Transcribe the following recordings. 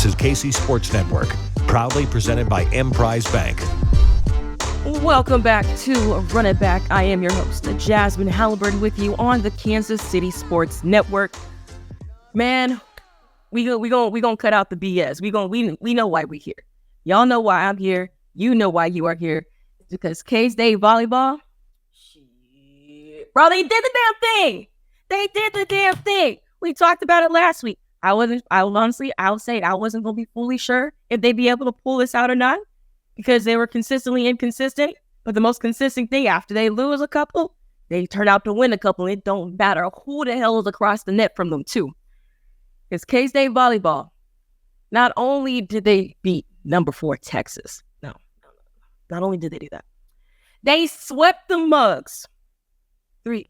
is KC Sports Network, proudly presented by Emprise Bank. Welcome back to Run It Back. I am your host, Jazsmin Halliburton, with you on the Kansas City Sports Network. Man, we gonna cut out the BS. We know why we're here. Y'all know why I'm here. You know why you are here. It's because Kansas State Volleyball. Shit. Bro, they did the damn thing. They did the damn thing. We talked about it last week. I'll say it. I wasn't going to be fully sure if they'd be able to pull this out or not because they were consistently inconsistent. But the most consistent thing, after they lose a couple, they turn out to win a couple. It don't matter who the hell is across the net from them, too. It's Kansas State Volleyball. Not only did they beat number 4 Texas. No. Not only did they do that, they swept the Mugs. 3-0.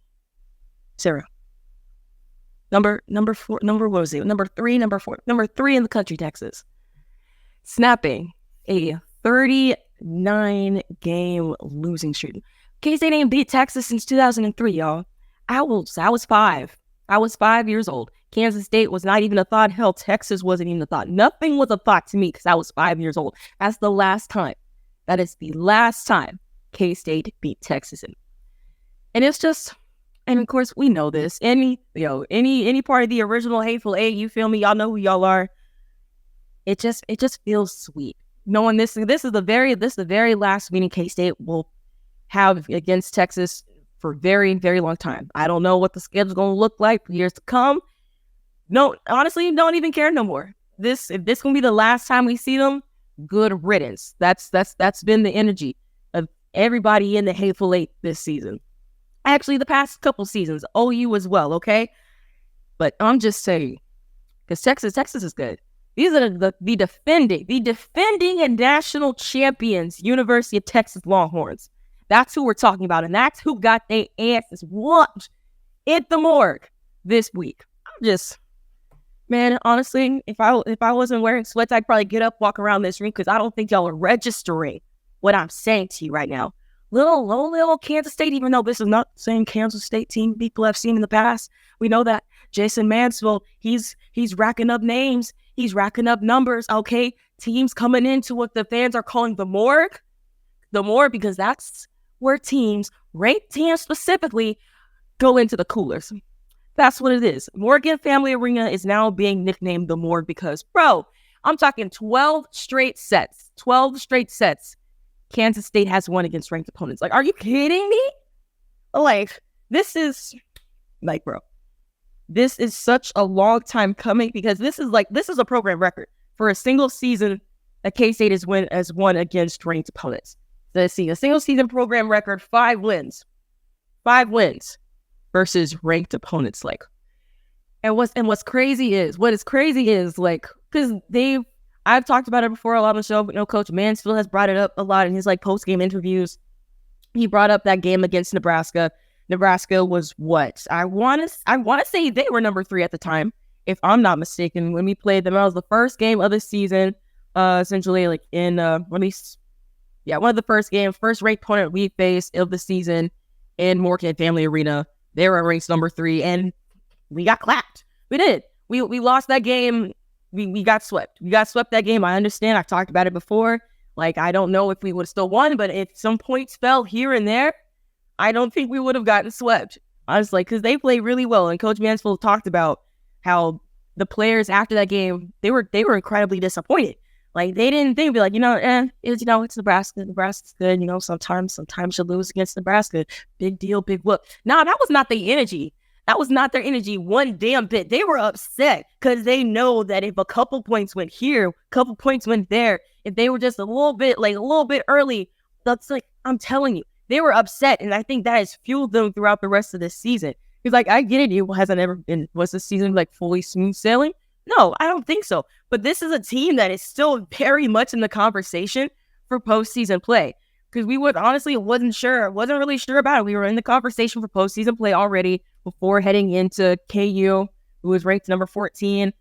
Number 4, what was it? Number 3 in the country, Texas. Snapping a 39-game losing streak. K-State ain't beat Texas since 2003, y'all. I was 5. I was 5 years old. Kansas State was not even a thought. Hell, Texas wasn't even a thought. Nothing was a thought to me because I was 5 years old. That's the last time. That is the last time K-State beat Texas. And it's just... And of course, we know this. Any part of the original Hateful Eight, you feel me? Y'all know who y'all are. It just feels sweet knowing this. This is the very last meeting K-State will have against Texas for a very, very long time. I don't know what the schedule's gonna look like for years to come. No, honestly, don't even care no more. If this gonna be the last time we see them, good riddance. That's been the energy of everybody in the Hateful Eight this season. Actually, the past couple seasons, OU as well, okay? But I'm just saying, because Texas is good. These are the defending and national champions, University of Texas Longhorns. That's who we're talking about, and that's who got their asses whooped at the morgue this week. Man, honestly, if I wasn't wearing sweats, I'd probably get up, walk around this ring, because I don't think y'all are registering what I'm saying to you right now. Little Kansas State, even though this is not the same Kansas State team people have seen in the past. We know that Jason Mansfield, he's racking up names. He's racking up numbers, okay? Teams coming into what the fans are calling the morgue. The morgue, because that's where teams, ranked teams specifically, go into the coolers. That's what it is. Morgan Family Arena is now being nicknamed the morgue because, bro, I'm talking 12 straight sets. 12 straight sets. Kansas State has won against ranked opponents. Like, are you kidding me? Like, this is such a long time coming because this is a program record for a single season that K-State has won against ranked opponents. So let's see, a single season program record, 5 wins versus ranked opponents. Like, and what's crazy is like, because I've talked about it before a lot on the show, but Coach Mansfield has brought it up a lot in his post-game interviews. He brought up that game against Nebraska. Nebraska was what? I want to say they were number 3 at the time, if I'm not mistaken, when we played them. That was the first game of the season, essentially, like in one of the first games, first ranked opponent we faced of the season in Morgan Family Arena. They were ranked number 3, and we got clapped. We did. We lost that game. We got swept. We got swept that game. I understand. I've talked about it before. Like, I don't know if we would have still won, but if some points fell here and there, I don't think we would have gotten swept. Honestly, because they played really well. And Coach Mansfield talked about how the players after that game, they were incredibly disappointed. Like, they didn't think, be like, it's Nebraska. Nebraska's good. Sometimes you lose against Nebraska. Big deal, big whoop. No, that was not the energy. That was not their energy one damn bit. They were upset because they know that if a couple points went here, a couple points went there, if they were just a little bit early, that's like, I'm telling you, they were upset. And I think that has fueled them throughout the rest of this season. Because I get it. Was this season fully smooth sailing? No, I don't think so. But this is a team that is still very much in the conversation for postseason play. Because we wasn't really sure about it. We were in the conversation for postseason play already before heading into KU, who was ranked number 14.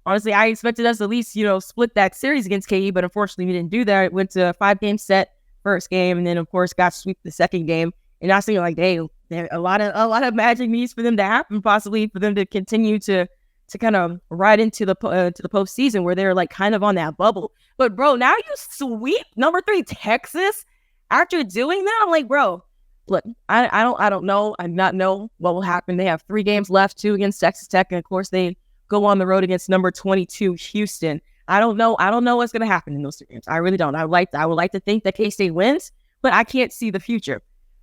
Honestly, I expected us to at least, split that series against KU, but unfortunately we didn't do that. It went to a 5-game set first game, and then of course got swept the second game. And I think a lot of magic needs for them to happen, possibly for them to continue to to kind of ride into the to the postseason where they're like kind of on that bubble. But bro, now you sweep number 3 Texas after doing that. I'm like, bro, look, I don't know. I not know what will happen. They have 3 games left, 2 against Texas Tech, and of course they go on the road against number 22 Houston. I don't know what's gonna happen in those 2 games. I really don't. I would like to think that K-State wins, but I can't see the future.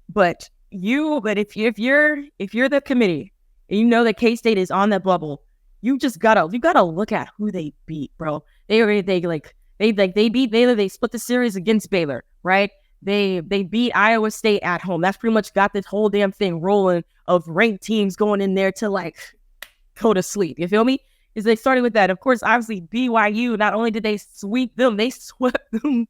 But if you're the committee and you know that K-State is on that bubble, you gotta look at who they beat, bro. They beat Baylor. They split the series against Baylor, right? They beat Iowa State at home. That's pretty much got this whole damn thing rolling of ranked teams going in there to like go to sleep. You feel me? Is they started with that. Of course, obviously BYU, not only did they sweep them, they swept them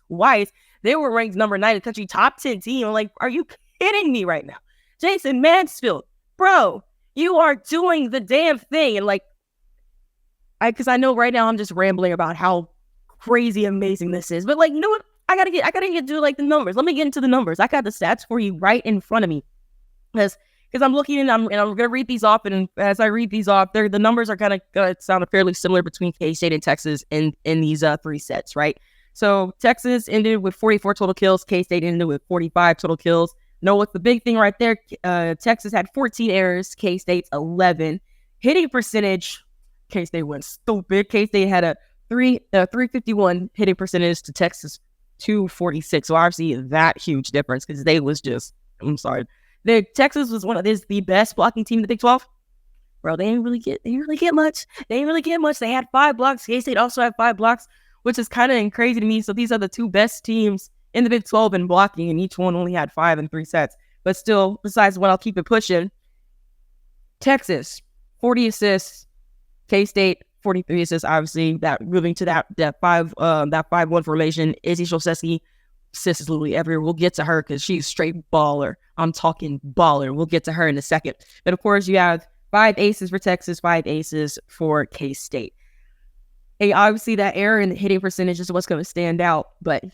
twice. They were ranked number 9 in the country, top 10 team. I'm like, are you kidding me right now? Jason Mansfield, bro, you are doing the damn thing. And like, because I know right now I'm just rambling about how crazy amazing this is. But like, you know what? I gotta get to like the numbers. Let me get into the numbers. I got the stats for you right in front of me. Because I'm looking and I'm gonna read these off, and as I read these off, the numbers are gonna sound fairly similar between K-State and Texas in these 3 sets, right? So Texas ended with 44 total kills. K-State ended with 45 total kills. No, what's the big thing right there? Texas had 14 errors. K-State's 11. Hitting percentage, K-State went stupid. K-State had a 351 hitting percentage to Texas 246. So obviously that huge difference because they was just, I'm sorry. Texas was the best blocking team in the Big 12. Bro, they didn't really get much. They had 5 blocks. K-State also had 5 blocks, which is kind of crazy to me. So these are the 2 best teams in the Big 12 in blocking, and each one only had 5 in 3 sets. But still, besides what, I'll keep it pushing. Texas, 40 assists. K-State, 43 assists. Obviously, that moving to that 5-1 formation. Izzy Shulsesky, assists is literally everywhere. We'll get to her because she's straight baller. I'm talking baller. We'll get to her in a second. But of course, you have 5 aces for Texas, 5 aces for K-State. Hey, obviously, that error in the hitting percentage is what's going to stand out. But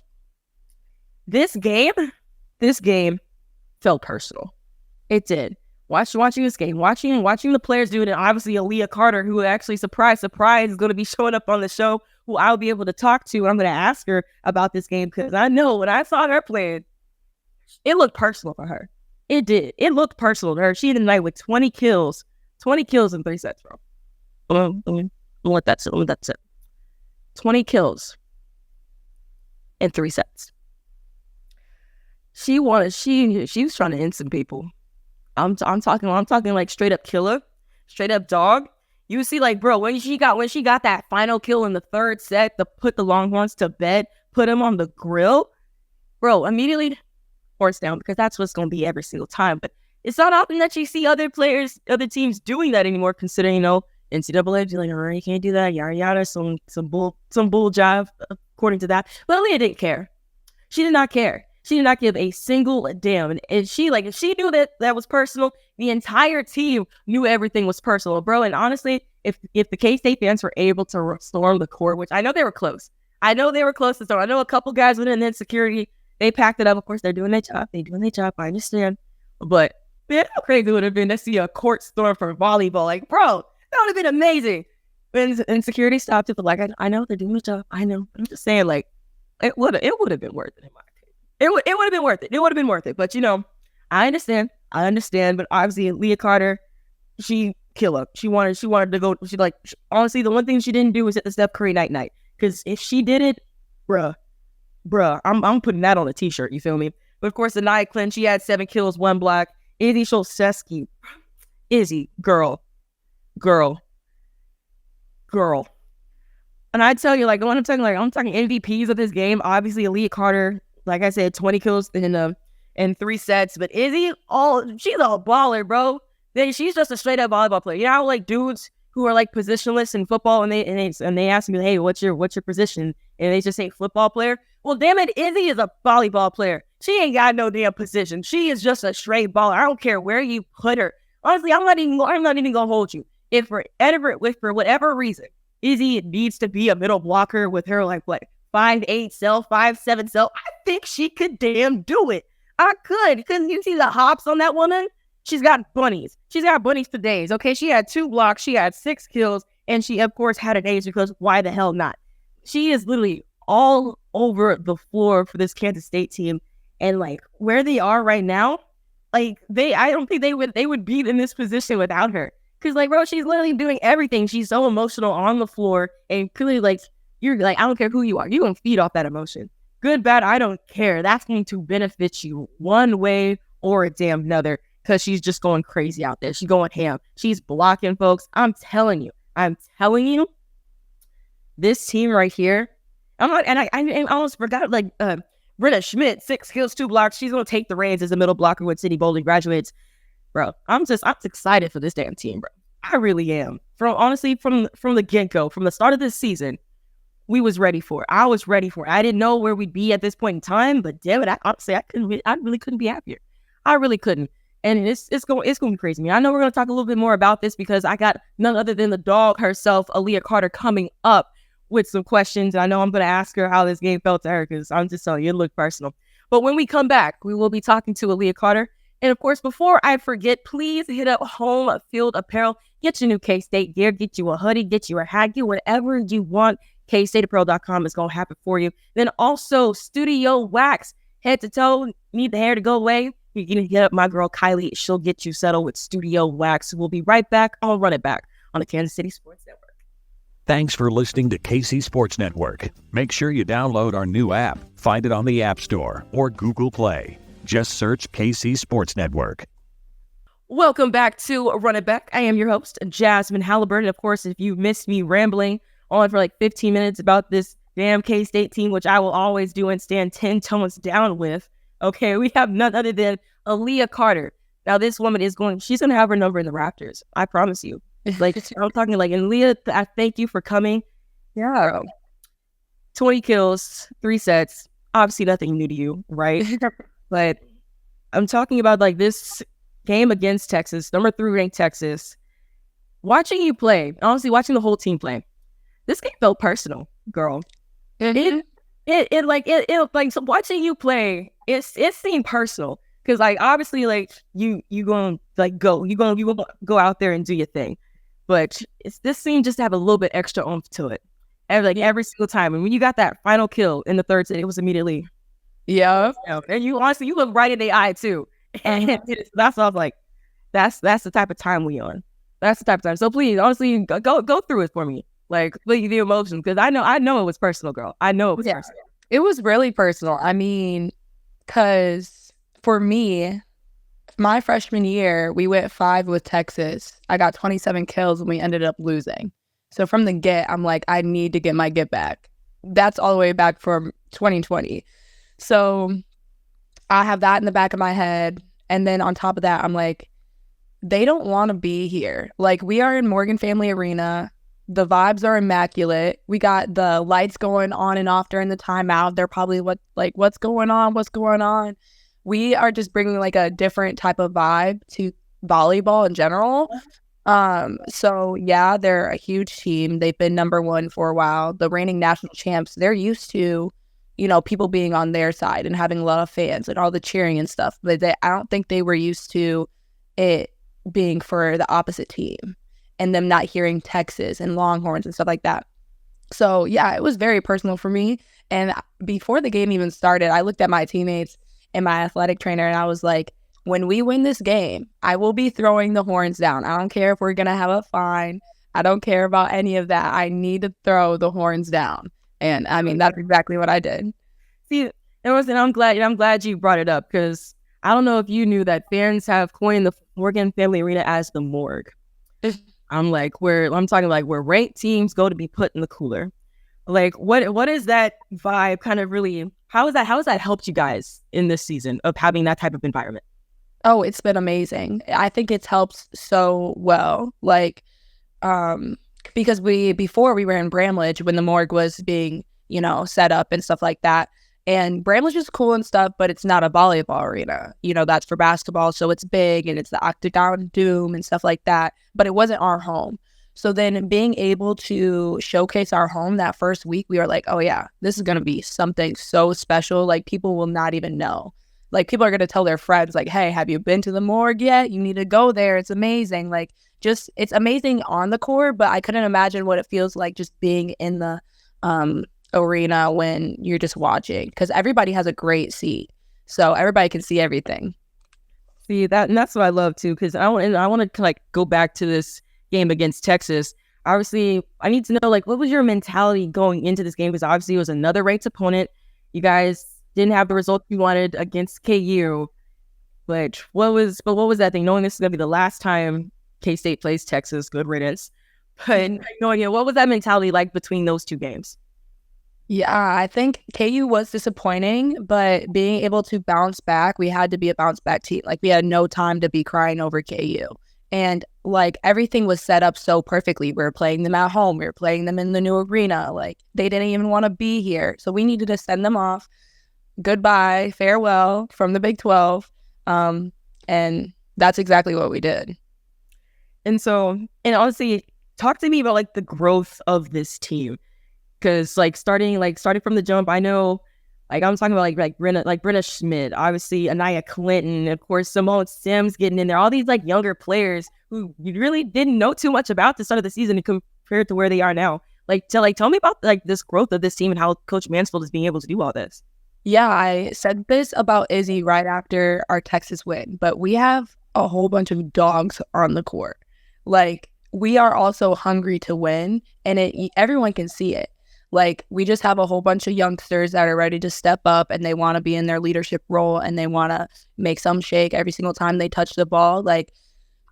this game felt personal. It did. Watching this game, watching the players do it, and obviously Aliyah Carter, who actually, surprise, is going to be showing up on the show, who I'll be able to talk to, and I'm going to ask her about this game, because I know when I saw her playing, it looked personal for her. It did. It looked personal to her. She ended the night with 20 kills in 3 sets, bro. Let that sit. 20 kills in 3 sets. She was trying to end some people. I'm talking like straight up killer, straight up dog. You see, like, bro, when she got that final kill in the 3rd set to put the Longhorns to bed, put them on the grill, bro, immediately horse down, because that's what's going to be every single time. But it's not often that you see other teams doing that anymore, considering, NCAA be like, all right, you can't do that, yada yada, some bull jive, according to that. But Aliyah didn't care. She did not care. She did not give a single damn. And if she knew that was personal, the entire team knew everything was personal, bro. And honestly, if the K-State fans were able to storm the court, which I know they were close. I know a couple guys went in, and then security, they packed it up. Of course, they're doing their job. I understand. But man, how crazy would it have been to see a court storm for volleyball? Like, bro, that would have been amazing. And security stopped it, but like, I know they're doing their job. I know. I'm just saying, like, it would have been worth it in my opinion. It would have been worth it. It would have been worth it. But, I understand. But obviously, Aliyah Carter, she killer. She wanted to go. Honestly, the one thing she didn't do was hit the Steph Curry night. Because if she did it, bruh, I'm putting that on a t-shirt. You feel me? But of course, the night cleanse, she had 7 kills, 1 block. Izzy Shulsesky, Izzy, girl. And I tell you, like, when I'm talking MVPs of this game, obviously Aliyah Carter, like I said, 20 kills in 3 sets. But Izzy, she's a baller, bro. She's just a straight up volleyball player. You know how, like, dudes who are like positionless in football, and they ask me, hey, what's your position? And they just say football player. Well, damn it, Izzy is a volleyball player. She ain't got no damn position. She is just a straight baller. I don't care where you put her. Honestly, I'm not even gonna hold you. If for whatever reason, Izzy needs to be a middle blocker with her, like, what, 5'8" self, 5'7" self, I think she could damn do it. I could, because you see the hops on that woman. She's got bunnies. She's got bunnies for days, okay? She had 2 blocks. She had 6 kills. And she, of course, had an ace because why the hell not? She is literally all over the floor for this Kansas State team. And, like, where they are right now, like, I don't think they would be in this position without her. Because, like, bro, she's literally doing everything. She's so emotional on the floor. And clearly, like, you're like, I don't care who you are. You're going to feed off that emotion. Good, bad, I don't care. That's going to benefit you one way or a damn another because she's just going crazy out there. She's going ham. She's blocking folks. I'm telling you, this team right here, I almost forgot, like, Britta Schmidt, 6 kills, 2 blocks. She's going to take the reins as a middle blocker when Sydney Bolden graduates. Bro, I'm excited for this damn team, bro. I really am. From the get-go, from the start of this season, we was ready for it. I was ready for it. I didn't know where we'd be at this point in time, but damn it, I really couldn't be happier. I really couldn't. And it's going to be crazy. I know we're going to talk a little bit more about this because I got none other than the dog herself, Aliyah Carter, coming up with some questions. I know I'm going to ask her how this game felt to her because I'm just telling you, it looked personal. But when we come back, we will be talking to Aliyah Carter. And of course, before I forget, please hit up Home Field Apparel. Get your new K-State gear. Get you a hoodie. Get you a hat. Get whatever you want. KStateApparel.com is going to happen for you. Then also Studio Wax. Head to toe. Need the hair to go away? You can hit up my girl Kylie. She'll get you settled with Studio Wax. We'll be right back. I'll run it back on the Kansas City Sports Network. Thanks for listening to KC Sports Network. Make sure you download our new app. Find it on the App Store or Google Play. Just search KC Sports Network. Welcome back to Run It Back. I am your host, Jazsmin Halliburton. Of course, if you missed me rambling on for like 15 minutes about this damn K-State team, which I will always do and stand 10 tones down with, okay, we have none other than Aliyah Carter. Now, this woman she's going to have her number in the Raptors. I promise you. Like, I'm talking like, and Leah, I thank you for coming. Yeah. 20 kills, 3 sets. Obviously, nothing new to you, right? But I'm talking about like this game against Texas, number 3 ranked Texas. Watching you play, honestly, watching the whole team play, this game felt personal, girl. Mm-hmm. So watching you play, it seemed personal because like obviously like you gonna like go out there and do your thing, but this seemed just to have a little bit extra oomph to it. Every single time, and when you got that final kill in the 3rd set, it was immediately. Yeah, and you honestly, you look right in the eye too, and that's all. Like, that's the type of time we on. That's the type of time. So please, honestly, go through it for me, like the emotions, because I know it was personal, girl. I know it was personal. It was really personal. I mean, because for me, my freshman year, we went 5 with Texas. I got 27 kills, and we ended up losing. So from the get, I'm like, I need to get my get back. That's all the way back from 2020. So I have that in the back of my head. And then on top of that, I'm like, they don't want to be here. Like, we are in Morgan Family Arena. The vibes are immaculate. We got the lights going on and off during the timeout. They're probably what's going on? What's going on? We are just bringing like a different type of vibe to volleyball in general. So yeah, they're a huge team. They've been number 1 for a while. The reigning national champs, they're used to, people being on their side and having a lot of fans and all the cheering and stuff. But I don't think they were used to it being for the opposite team and them not hearing Texas and Longhorns and stuff like that. So yeah, it was very personal for me. And before the game even started, I looked at my teammates and my athletic trainer and I was like, when we win this game, I will be throwing the horns down. I don't care if we're going to have a fine. I don't care about any of that. I need to throw the horns down. And I mean, that's exactly what I did. See, I'm glad you brought it up because I don't know if you knew that fans have coined the Morgan Family Arena as the morgue. I'm talking like where ranked teams go to be put in the cooler. Like, what is that vibe kind of really, how has that helped you guys in this season of having that type of environment? Oh, it's been amazing. I think it's helped so well. Like, because before we were in Bramlage when the morgue was being, set up and stuff like that. And Bramlage is cool and stuff, but it's not a volleyball arena. That's for basketball. So it's big and it's the Octagon Doom and stuff like that. But it wasn't our home. So then being able to showcase our home that first week, we were like, oh yeah, this is going to be something so special. Like, people will not even know. Like, people are going to tell their friends, like, hey, have you been to the morgue yet? You need to go there. It's amazing. Like, just, it's amazing on the court, but I couldn't imagine what it feels like just being in the arena when you're just watching, because everybody has a great seat. So everybody can see everything. See that, and that's what I love too, because I want to like go back to this game against Texas. Obviously, I need to know, like, what was your mentality going into this game? Because obviously it was another ranked opponent. You guys didn't have the result you wanted against KU, but what was that thing? Knowing this is gonna be the last time K-State plays Texas, good riddance. But knowing it, what was that mentality like between those two games? Yeah, I think KU was disappointing, but being able to bounce back, we had to be a bounce back team. Like, we had no time to be crying over KU. And like, everything was set up so perfectly. We were playing them at home. We were playing them in the new arena. Like, they didn't even want to be here. So we needed to send them off. Goodbye, farewell from the Big 12. And that's exactly what we did. And honestly, talk to me about like the growth of this team. Because like starting from the jump, I know, like, I'm talking about like Brenna Schmidt, obviously Anaya Clinton, of course Simone Sims getting in there, all these like younger players who you really didn't know too much about the start of the season compared to where they are now. Tell me about like this growth of this team and how Coach Mansfield is being able to do all this. Yeah, I said this about Izzy right after our Texas win, but we have a whole bunch of dogs on the court. Like, we are also hungry to win, and everyone can see it. Like, we just have a whole bunch of youngsters that are ready to step up, and they want to be in their leadership role, and they want to make some shake every single time they touch the ball. Like,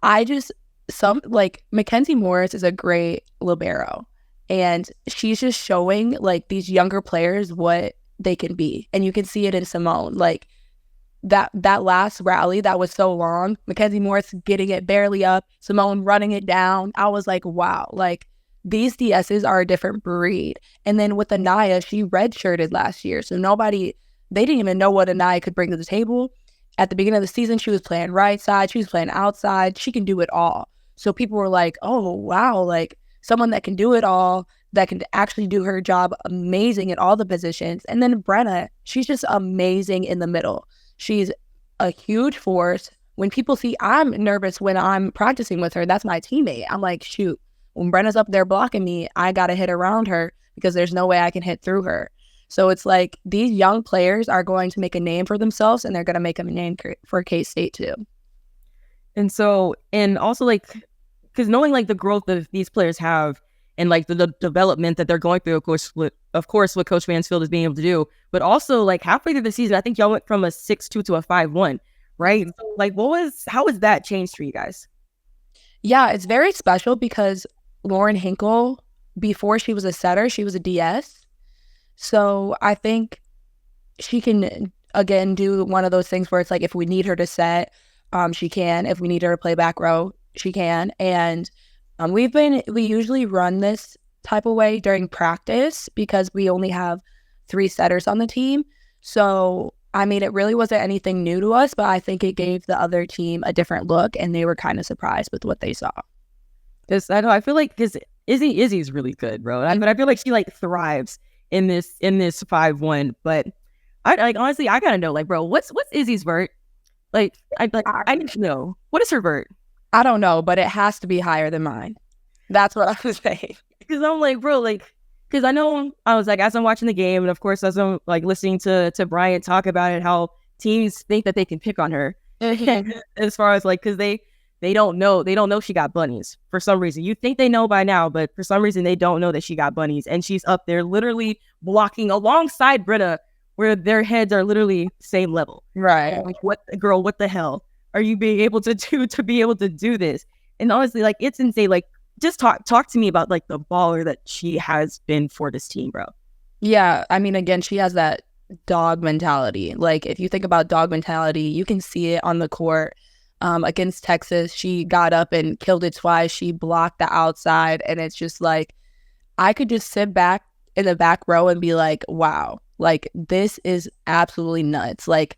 Mackenzie Morris is a great libero, and she's just showing like these younger players what they can be. And you can see it in Simone. Like, that last rally that was so long, Mackenzie Morris getting it barely up, Simone running it down. I was like, wow, like, these DSs are a different breed. And then with Anaya, she redshirted last year. So they didn't even know what Anaya could bring to the table. At the beginning of the season, she was playing right side. She was playing outside. She can do it all. So people were like, oh, wow, like, someone that can do it all, that can actually do her job amazing at all the positions. And then Brenna, she's just amazing in the middle. She's a huge force. When people see, I'm nervous when I'm practicing with her. That's my teammate. I'm like, shoot. When Brenna's up there blocking me, I got to hit around her because there's no way I can hit through her. So it's like, these young players are going to make a name for themselves, and they're going to make a name for K-State too. And also like, because knowing like the growth that these players have and like the development that they're going through, of course, what Coach Mansfield is being able to do, but also like halfway through the season, I think y'all went from a 6-2 to a 5-1, right? So like, how has that changed for you guys? Yeah, it's very special because Lauren Hinkle, before she was a setter, she was a DS. So I think she can, again, do one of those things where it's like, if we need her to set, she can. If we need her to play back row, she can. And we usually run this type of way during practice because we only have 3 setters on the team. So, I mean, it really wasn't anything new to us, but I think it gave the other team a different look, and they were kind of surprised with what they saw. I feel like because Izzy's really good, bro. But I feel like she like thrives in this 5-1. But I honestly, I gotta know, like, bro, what's Izzy's vert? Like, I need to know, what is her vert? I don't know, but it has to be higher than mine. That's what I was saying. Because I'm like, bro, like, because I know I was like, as I'm watching the game, and of course as I'm like listening to Brian talk about it, how teams think that they can pick on her, as far as like, because they don't know she got bunnies for some reason. You think they know by now, but for some reason they don't know that she got bunnies, and she's up there literally blocking alongside Britta, where their heads are literally same level. Right. Like, what the hell are you being able to do to be able to do this? And honestly, like, it's insane. Like, just talk to me about like the baller that she has been for this team, bro. Yeah, I mean, again, she has that dog mentality. Like, if you think about dog mentality, you can see it on the court. Against Texas, she got up and killed it twice. She blocked the outside, and it's just like, I could just sit back in the back row and be like, wow, like, this is absolutely nuts. Like,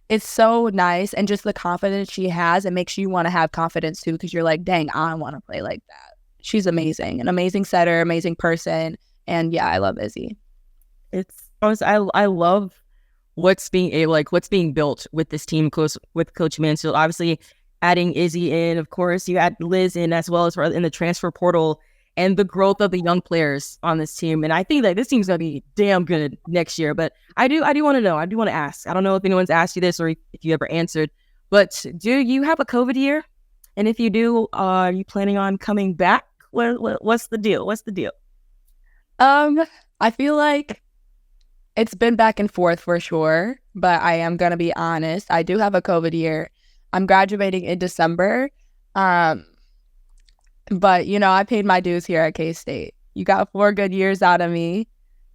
it's so nice, and just the confidence she has, it makes you want to have confidence too, because you're like, dang, I want to play like that. She's amazing, an amazing setter, amazing person, and yeah, I love Izzy. It's honestly, I love what's being built with this team with Coach Mansfield. Obviously, adding Izzy in, of course, you add Liz in as well as in the transfer portal, and the growth of the young players on this team. And I think that this team's gonna be damn good next year. But I do want to know. I do want to ask. I don't know if anyone's asked you this or if you ever answered, but do you have a COVID year? And if you do, are you planning on coming back? What's the deal? What's the deal? I feel like it's been back and forth for sure, but I am gonna be honest. I do have a COVID year. I'm graduating in December. But, I paid my dues here at K-State. You got 4 good years out of me,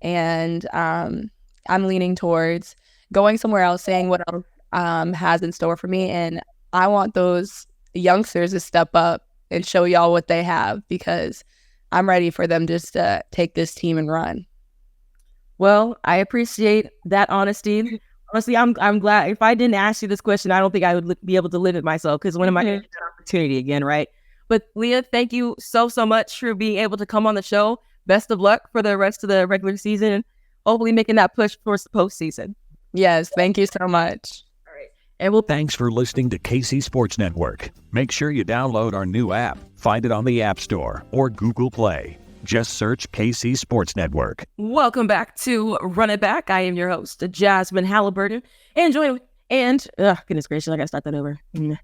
and I'm leaning towards going somewhere else, seeing what else has in store for me. And I want those youngsters to step up and show y'all what they have, because I'm ready for them just to take this team and run. Well, I appreciate that honesty. Honestly, I'm glad. If I didn't ask you this question, I don't think I would be able to live it myself, because when am I going to get that opportunity again, right? But Leah, thank you so much for being able to come on the show. Best of luck for the rest of the regular season, and hopefully making that push towards the postseason. Yes, thank you so much. All right. And Thanks for listening to KC Sports Network. Make sure you download our new app. Find it on the App Store or Google Play. Just search KC Sports Network. Welcome back to Run It Back. I am your host, Jazsmin Halliburton. Goodness gracious, I gotta start that over. All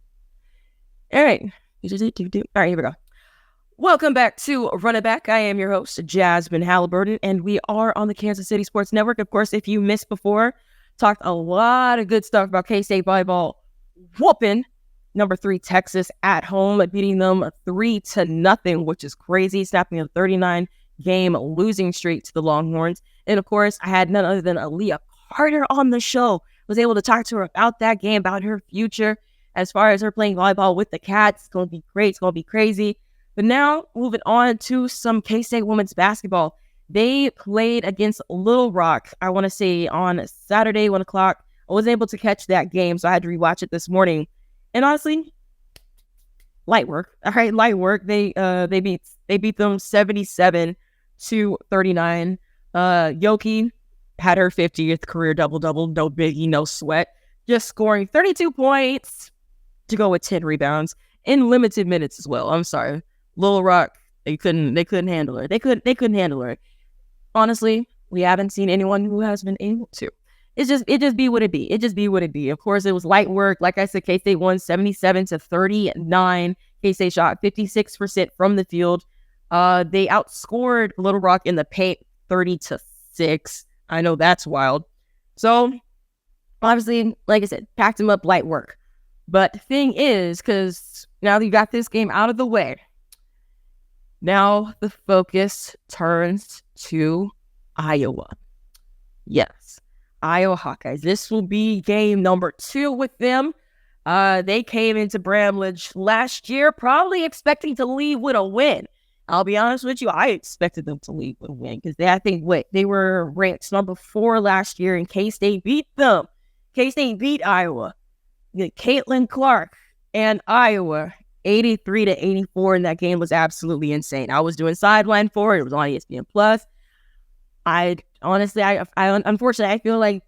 right. All right, here we go. Welcome back to Run It Back. I am your host, Jazsmin Halliburton, and we are on the Kansas City Sports Network. Of course, if you missed before, talked a lot of good stuff about K-State Volleyball whooping number 3 Texas at home, beating them 3-0, which is crazy, snapping a 39-game losing streak to the Longhorns. And of course, I had none other than Aliyah Carter on the show. Was able to talk to her about that game, about her future, as far as her playing volleyball with the Cats. It's going to be great. It's going to be crazy. But now, moving on to some K-State women's basketball. They played against Little Rock, I want to say, on Saturday, 1 o'clock. I wasn't able to catch that game, so I had to rewatch it this morning. And honestly, light work. All right, light work. They beat them 77-39. Yoki had her 50th career double-double. No biggie, no sweat. Just scoring 32 points to go with 10 rebounds in limited minutes as well. I'm sorry. Little Rock, they couldn't handle her. They couldn't handle her. Honestly, we haven't seen anyone who has been able to. It just be what it be. It just be what it be. Of course, it was light work. Like I said, K-State won 77-39. K-State shot 56% from the field. They outscored Little Rock in the paint 30-6. I know that's wild. So, obviously, like I said, packed them up light work. But the thing is, because now that you got this game out of the way, now the focus turns to Iowa. Yes, Iowa Hawkeyes. This will be game number 2 with them. They came into Bramlage last year probably expecting to leave with a win. I'll be honest with you, I expected them to leave with a win because they were ranked number 4 last year, and K-State beat them. K-State beat Iowa. Caitlin Clark and Iowa 83-84, and that game was absolutely insane. I was doing sideline for it. It was on ESPN Plus. Unfortunately, I feel like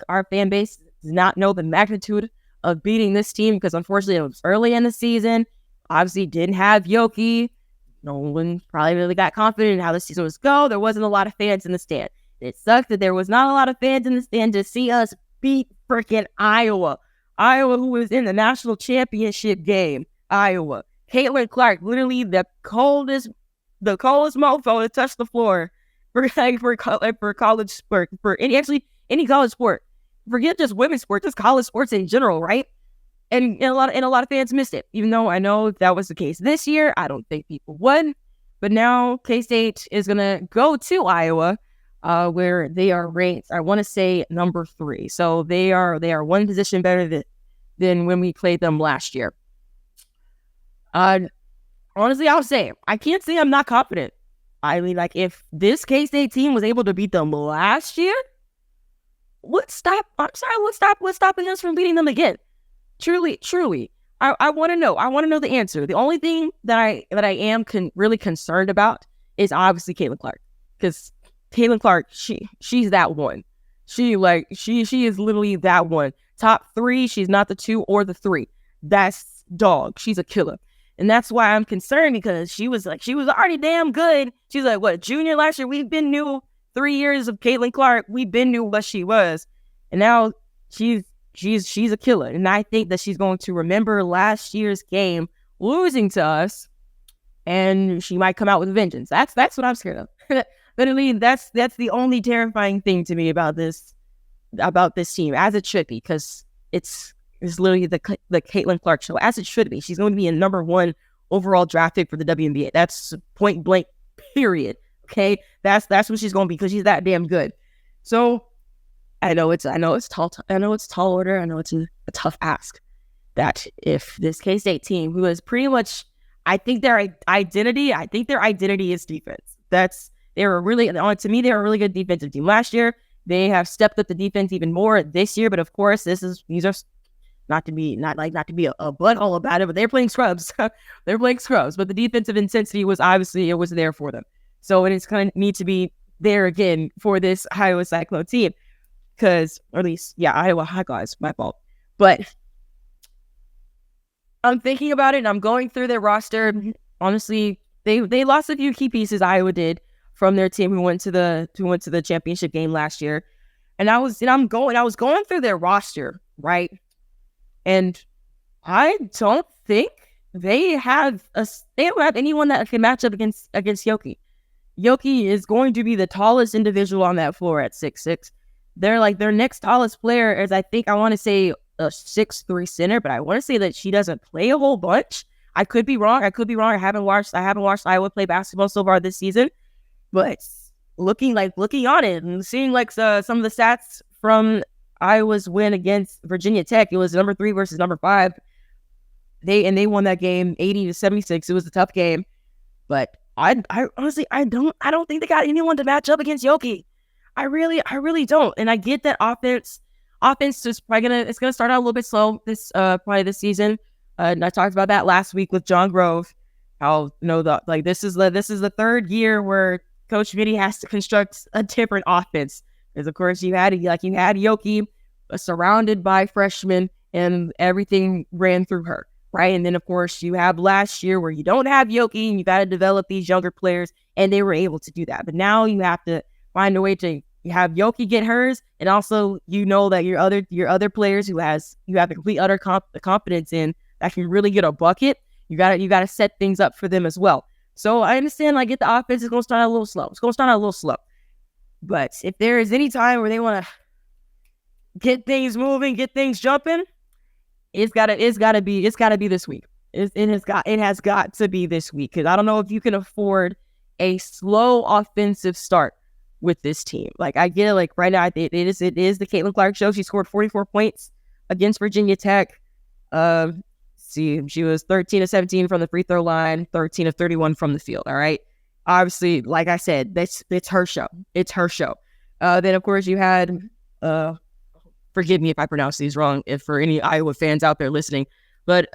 our fan base does not know the magnitude of beating this team because unfortunately it was early in the season. Obviously didn't have Yoki. No one probably really got confident in how the season was go. There wasn't a lot of fans in the stand. It sucked that there was not a lot of fans in the stand to see us beat freaking Iowa. Iowa, who was in the national championship game. Iowa. Caitlin Clark, literally the coldest mofo to touch the floor for college sport, for any college sport. Forget just women's sports, just college sports in general, right? And a lot of fans missed it. Even though I know that was the case this year, I don't think people would. But now K-State is gonna go to Iowa, where they are ranked, I want to say, number 3. So they are one position better than when we played them last year. Honestly, I'll say I can't say I'm not confident. I mean, if this K-State team was able to beat them last year, what's stopping us from beating them again? Truly, I want to know. I want to know the answer. The only thing that I am really concerned about is obviously Caitlin Clark, because Caitlin Clark, she's that one. She is literally that one. Top 3, she's not the 2 or the 3. That's dog. She's a killer. And that's why I'm concerned, because she was already damn good. She's like, what, junior last year? We've been new 3 years of Caitlin Clark. We've been knew what she was. And now she's a killer. And I think that she's going to remember last year's game losing to us, and she might come out with vengeance. That's what I'm scared of. Literally, that's the only terrifying thing to me about this team, as it should be, because it's literally the Caitlin Clark show, as it should be. She's going to be a number 1 overall draft pick for the WNBA. That's point blank, period. Okay, that's what she's going to be, because she's that damn good. So I know it's tall order. I know it's a tough ask. That if this K-State team, who is pretty much, I think their identity is defense. They were a really good defensive team last year. They have stepped up the defense even more this year. But of course, these are not to be a butthole about it, but they're playing scrubs. They're playing scrubs. But the defensive intensity was there for them. So it is going to need to be there again for this Iowa Cyclone team. Because, or at least, Iowa Hawkeyes, my fault. But I'm thinking about it, and I'm going through their roster. Honestly, they lost a few key pieces. Iowa did, from their team who went to the championship game last year. And I was going through their roster, right? And I don't think they don't have anyone that can match up against Yoki. Yoki is going to be the tallest individual on that floor at 6'6". Their next tallest player is, I want to say, a 6'3" center, but I want to say that she doesn't play a whole bunch. I could be wrong. I haven't watched Iowa play basketball so far this season. But looking on it and seeing some of the stats from Iowa's win against Virginia Tech, it was number 3 versus number 5. They won that game 80-76. It was a tough game, but I honestly don't think they got anyone to match up against Yoki. I really don't. And I get that offense is probably gonna start out a little bit slow this season. And I talked about that last week with John Grove. How this is the 3rd year where Coach Vinny has to construct a different offense. Because of course you had Yoki surrounded by freshmen, and everything ran through her, right? And then of course you have last year where you don't have Yoki, and you got to develop these younger players, and they were able to do that. But now you have to find a way to have Yoki get hers, and also that your other players you have the complete utter confidence in that can really get a bucket. You got to set things up for them as well. So I understand, the offense is going to start out a little slow. But if there is any time where they want to get things moving, get things jumping, it's gotta be this week. It has got to be this week, because I don't know if you can afford a slow offensive start with this team. I get it. Right now, it is the Caitlin Clark show. She scored 44 points against Virginia Tech. She was 13 of 17 from the free throw line, 13 of 31 from the field. All right. Obviously, like I said, it's her show. It's her show. Then of course you had, forgive me if I pronounce these wrong, if for any Iowa fans out there listening, but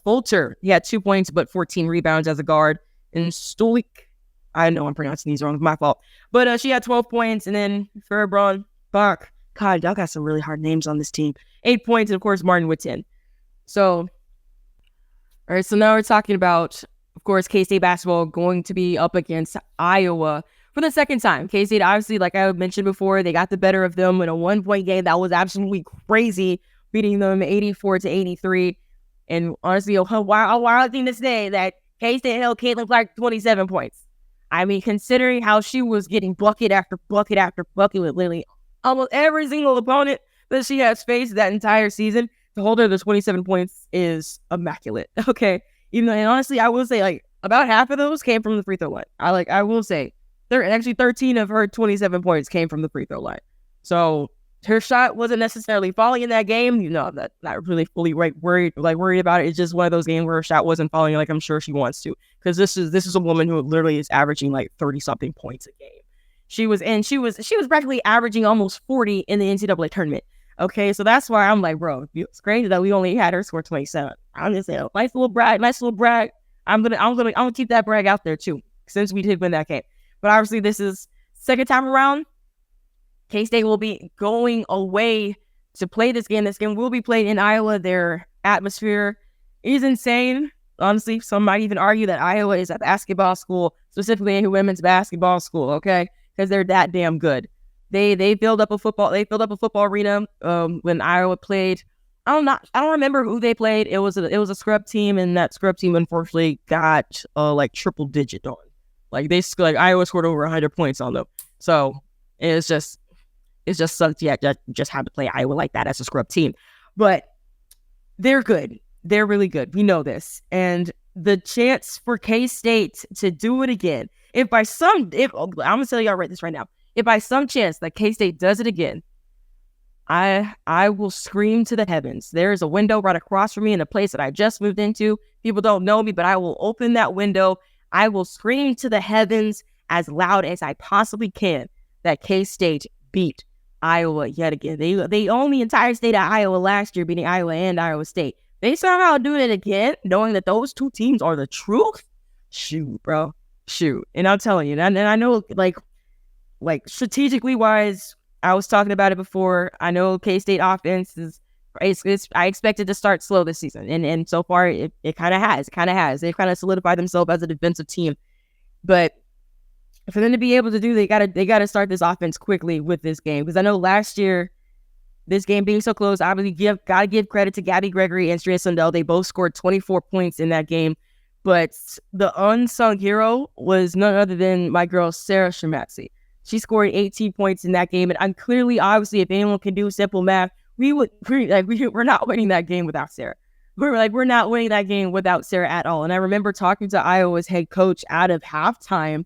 Fulter, he had 2 points but 14 rebounds as a guard. And Stolik, I know I'm pronouncing these wrong, it's my fault, but she had 12 points. And then Fairbraun Bach, God, y'all got some really hard names on this team. 8 points, and of course Martin with 10. So, all right, so now we're talking about, of course, K-State basketball going to be up against Iowa for the second time. K-State, obviously, like I mentioned before, they got the better of them in a 1-point game that was absolutely crazy, beating them 84-83. And honestly, a wild thing to say that K-State held Caitlin Clark 27 points. I mean, considering how she was getting bucket after bucket after bucket with literally almost every single opponent that she has faced that entire season, to hold her to 27 points is immaculate. Okay. And honestly, I will say about half of those came from the free throw line. I will say actually 13 of her 27 points came from the free throw line. So her shot wasn't necessarily falling in that game. I'm not really fully worried about it. It's just one of those games where her shot wasn't falling like I'm sure she wants to. Because this is a woman who literally is averaging 30 something points a game. She was practically averaging almost 40 in the NCAA tournament. Okay, so that's why I'm bro, it's crazy that we only had her score 27. I'm just saying, nice little brag. I'm gonna keep that brag out there too, since we did win that game. But obviously, this is second time around. K-State will be going away to play this game. This game will be played in Iowa. Their atmosphere is insane. Honestly, some might even argue that Iowa is a basketball school, specifically a women's basketball school, okay? Because they're that damn good. They filled up a football arena when Iowa played. I don't remember who they played. It was a scrub team, and that scrub team unfortunately got like triple digit on. Like Iowa scored over 100 points on them. So it's just sucks. Yeah, just have to play Iowa like that as a scrub team. But they're good. They're really good. We know this. And the chance for K-State to do it again, I'm gonna tell y'all right this right now. If by some chance that K-State does it again, I will scream to the heavens. There is a window right across from me in a place that I just moved into. People don't know me, but I will open that window. I will scream to the heavens as loud as I possibly can that K-State beat Iowa yet again. They owned the entire state of Iowa last year, beating Iowa and Iowa State. They somehow doing it again, knowing that those two teams are the truth. Shoot, bro. Shoot. And I'm telling you, and I know, like strategically wise, I was talking about it before. I know K-State offense I expected to start slow this season. And so far, it kind of has. They've kind of solidified themselves as a defensive team. But for them to be able to do, they gotta start this offense quickly with this game. Because I know last year, this game being so close, obviously gotta give credit to Gabby Gregory and Stria Sundell. They both scored 24 points in that game. But the unsung hero was none other than my girl, Sarah Shematsy. She scored 18 points in that game. And clearly, obviously, if anyone can do simple math, we're not winning that game without Sarah. We're not winning that game without Sarah at all. And I remember talking to Iowa's head coach out of halftime,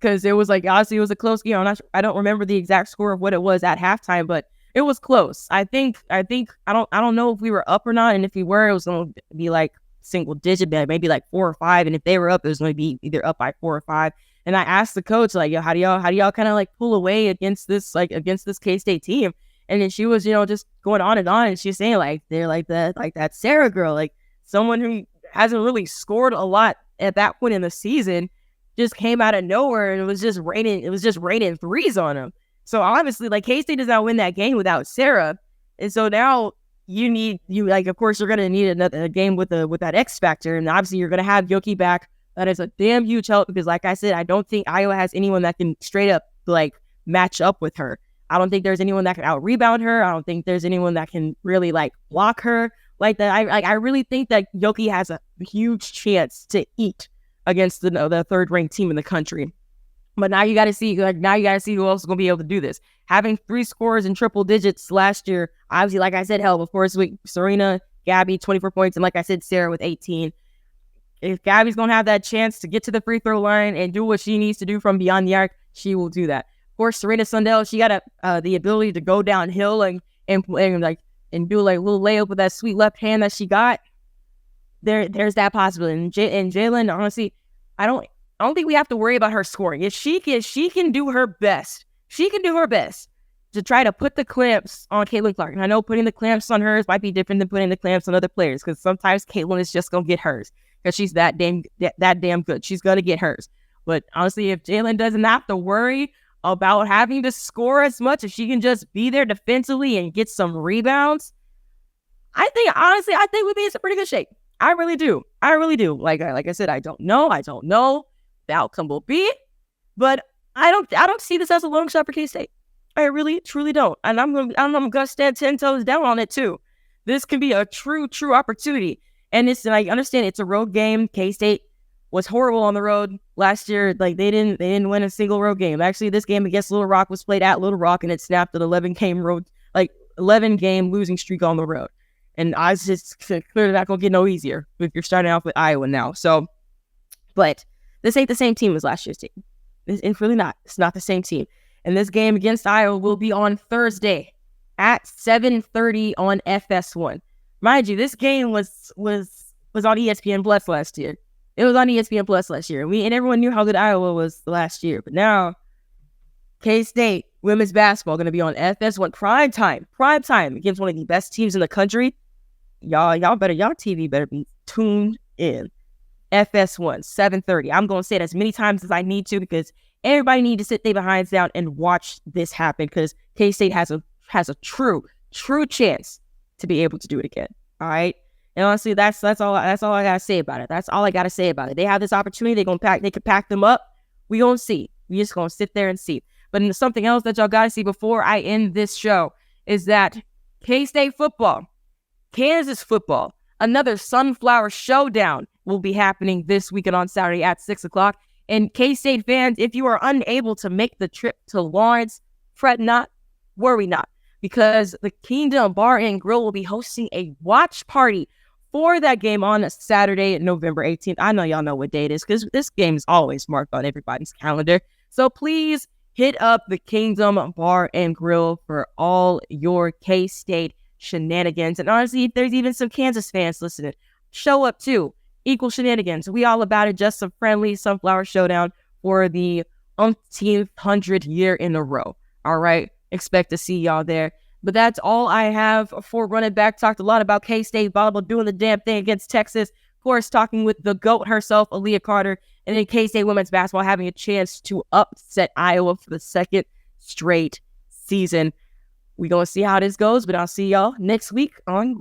because it was honestly, it was a close game. I don't remember the exact score of what it was at halftime, but it was close. I don't know if we were up or not. And if we were, it was going to be like single digit, maybe like 4 or 5. And if they were up, it was going to be either up by 4 or 5. And I asked the coach, like, yo, how do y'all kind of like pull away against this K-State team? And then she was, just going on. And she's saying, like, they're like that Sarah girl, like someone who hasn't really scored a lot at that point in the season, just came out of nowhere and it was just raining threes on them. So obviously, like, K-State does not win that game without Sarah. And so now of course you're gonna need another game with that X factor. And obviously you're gonna have Yoki back. That is a damn huge help, because like I said, I don't think Iowa has anyone that can straight up like match up with her. I don't think there's anyone that can out rebound her. I don't think there's anyone that can really like block her like that. I really think that Yoki has a huge chance to eat against the third ranked team in the country. But now you got to see who else is going to be able to do this. Having 3 scores in triple digits last year, obviously, like I said, hell, before this week, Serena, Gabby, 24 points, and like I said, Sarah with 18. If Gabby's going to have that chance to get to the free throw line and do what she needs to do from beyond the arc, she will do that. Of course, Serena Sundell, she got the ability to go downhill and do like a little layup with that sweet left hand that she got. There's that possibility. And Jalen, honestly, I don't think we have to worry about her scoring. If she can do her best. She can do her best to try to put the clamps on Caitlin Clark. And I know putting the clamps on hers might be different than putting the clamps on other players, because sometimes Caitlin is just gonna get hers because she's that damn good. She's gonna get hers. But honestly, if Jalen doesn't have to worry about having to score as much, if she can just be there defensively and get some rebounds, I think we'd be in some pretty good shape. I really do. Like I said, I don't know the outcome will be, but I don't see this as a long shot for K-State. I really, truly don't. And I'm gonna stand 10 toes down on it too. This can be a true opportunity. And I understand it's a road game. K-State was horrible on the road last year. Like they didn't win a single road game. Actually, this game against Little Rock was played at Little Rock, and it snapped an 11 game losing streak on the road. And I was just clearly not gonna get no easier if you're starting off with Iowa now. So, but this ain't the same team as last year's team. It's really not. It's not the same team. And this game against Iowa will be on Thursday at 7:30 on FS1. Mind you, this game was on ESPN Plus last year. It was on ESPN Plus last year. And everyone knew how good Iowa was last year. But now, K-State women's basketball going to be on FS1 prime time against one of the best teams in the country. Y'all TV better be tuned in. FS1, 7:30. I'm going to say it as many times as I need to, because everybody needs to sit their behinds down and watch this happen, because K-State has a true chance to be able to do it again. All right. And honestly, that's all I gotta say about it. That's all I gotta say about it. They have this opportunity. They can pack them up. We gonna see. We just gonna sit there and see. But something else that y'all gotta see before I end this show is that K-State football, Kansas football, another Sunflower Showdown will be happening this weekend on Saturday at 6:00. And K-State fans, if you are unable to make the trip to Lawrence, fret not, worry not, because the Kingdom Bar and Grill will be hosting a watch party for that game on Saturday, November 18th. I know y'all know what day it is because this game is always marked on everybody's calendar. So please hit up the Kingdom Bar and Grill for all your K-State shenanigans. And honestly, if there's even some Kansas fans listening, show up too. Equal shenanigans. We all about it. Just a friendly Sunflower Showdown for the umpteenth 100th year in a row. All right. Expect to see y'all there. But that's all I have for running back. Talked a lot about K-State volleyball doing the damn thing against Texas. Of course, talking with the GOAT herself, Aliyah Carter. And then K-State women's basketball having a chance to upset Iowa for the second straight season. We're going to see how this goes, but I'll see y'all next week on